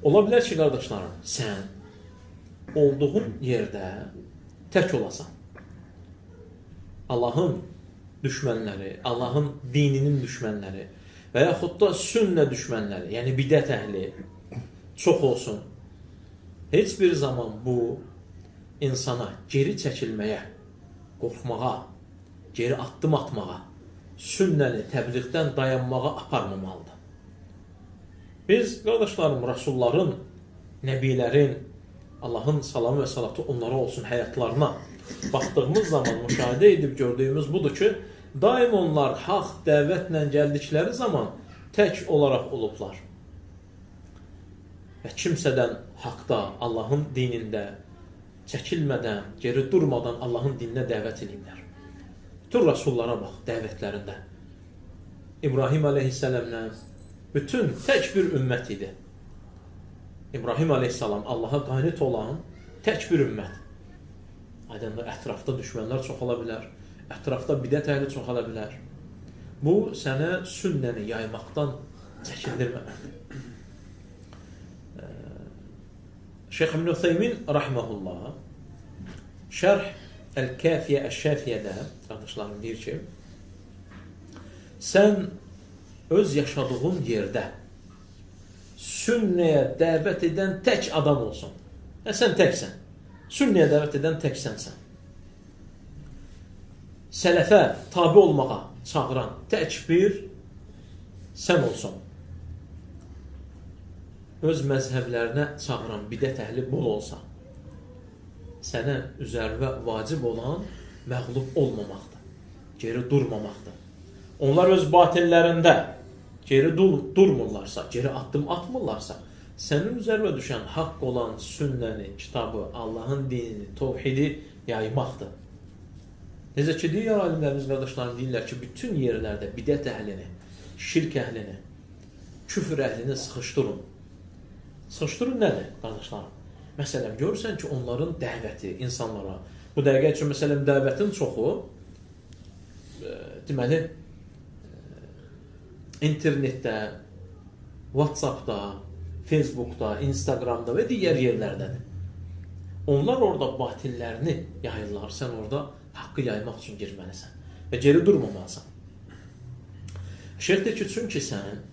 Ola bilər ki, qardaşlarım, sən olduğun yerdə tək olasan. Allahın düşmənləri, Allahın dininin düşmənləri və yaxud da sünnə düşmənləri, yəni bidət əhli çox olsun. Heç bir zaman bu insana geri çəkilməyə, qorxmağa, geri addım atmağa, sünnəni təbliğdən dayanmağa aparmamalıdır. Biz, qardaşlarım, Rasulların, Nəbilərin, Allahın salamı və salatı onlara olsun həyatlarına baxdığımız zaman müşahidə edib gördüyümüz budur ki, daim onlar haqq dəvətlə gəldikləri zaman tək olaraq olublar. Və kimsədən haqda, Allahın dinində çəkilmədən, geri durmadan Allahın dininə dəvət ediblər. Bütün Rasullara bax, dəvətlərində. İbrahim aleyhisselamla bütün tək bir ümmət idi. İbrahim aleyhisselam Allaha qanit olan tək bir ümmət. Aydındır, ətrafda düşmənlər çox ola bilər, ətrafda bidət əhli çox ola bilər. Bu, sənə sünnəni yaymaqdan çəkindirməməlidir. Şeyx İbn Ütheymin rahimehullah Şərh Əl-Kafiyə Əş-Şafiyədə qardaşlarım deyir ki, sən öz yaşadığın yerdə sünnəyə dəvət edən tək adam olsun. Sən təksən. Sünnəyə dəvət edən təksənsən. Sələfə tabi olmağa çağıran tək bir sən olsun. Öz məzhəblərinə çağıran bidət əhli bol olsa, sənə üzərvə vacib olan məğlub olmamaqdır, geri durmamaqdır. Onlar öz batillərində geri durmurlarsa, geri addım atmırlarsa, sənin üzərvə düşən haqq olan sünnəni, kitabı, Allahın dinini, tövhidi yaymaqdır. Necə ki, deyir alimlərimiz, qardaşlarım deyirlər ki, bütün yerlərdə bidət əhlini, şirk əhlini, küfür əhlini sıxışdırın. Sıxışdırın nədir, qardaşlarım? Məsələn, görürsən ki, onların dəvəti insanlara, bu dəqiqə üçün, məsələn, dəvətin çoxu, deməli, internetdə, WhatsAppda, Facebookda, Instagramda və digər yerlərdədir. Onlar orada batillərini yayırlar, sən orada haqqı yaymaq üçün girməlisən və geri durmamalısan. Şeyx deyir ki, çünki sən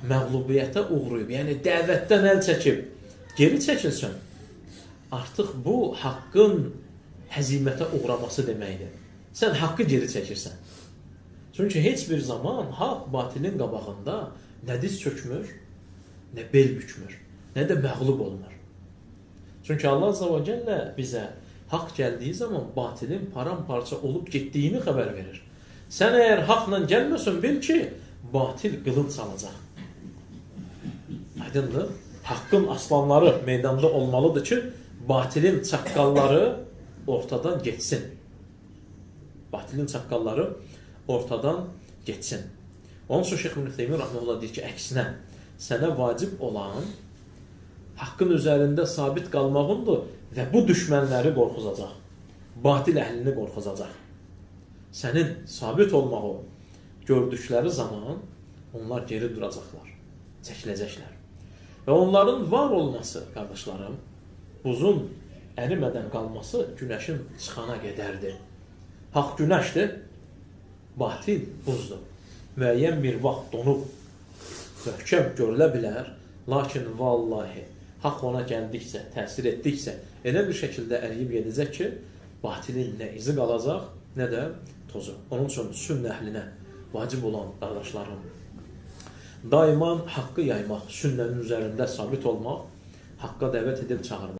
məğlubiyyətə uğrayıb, yəni dəvətdən əl çəkib, geri çəkilsən, artıq bu haqqın həzimətə uğraması deməkdir. Sən haqqı geri çəkirsən. Çünki heç bir zaman haqq batilin qabağında nə diz çökmür, nə bel bükmür, nə də məğlub olmur. Çünki Allah Azza və Cəllə bizə haqq gəldiyi zaman batilin paramparça olub getdiyini xəbər verir. Sən əgər haqla gəlməsən, bil ki, batil qılınc alacaq. Aydındır? Haqqın aslanları meydanda olmalıdır ki, batilin çaqqalları ortadan geçsin. Batilin çaqqalları ortadan geçsin. Onun üçün Şeyx İbn Ütheymin rahmetullah deyir ki, əksinə, sənə vacib olan haqqın üzərində sabit qalmağındır və bu düşmənləri qorxuzacaq. Batil əhlini qorxuzacaq. Sənin sabit olmağı gördükləri zaman onlar geri duracaqlar, çəkiləcəklər. Və onların var olması, qardaşlarım, buzun ərimədən qalması günəşin çıxana qədərdir. Haqq günəşdir, batil buzdur. Müəyyən bir vaxt donub, möhkəm görülə bilər, lakin vallahi, haqq ona gəldikcə, təsir etdikcə, elə bir şəkildə əriyib gedəcək ki, batilin nə izi qalacaq, nə də tozu. Onun üçün sünnə əhlinə vacib olan qardaşlarım, daima haqqı yaymaq, sünnənin üzərində sabit olmaq, haqqa dəvət edib çağırmaq.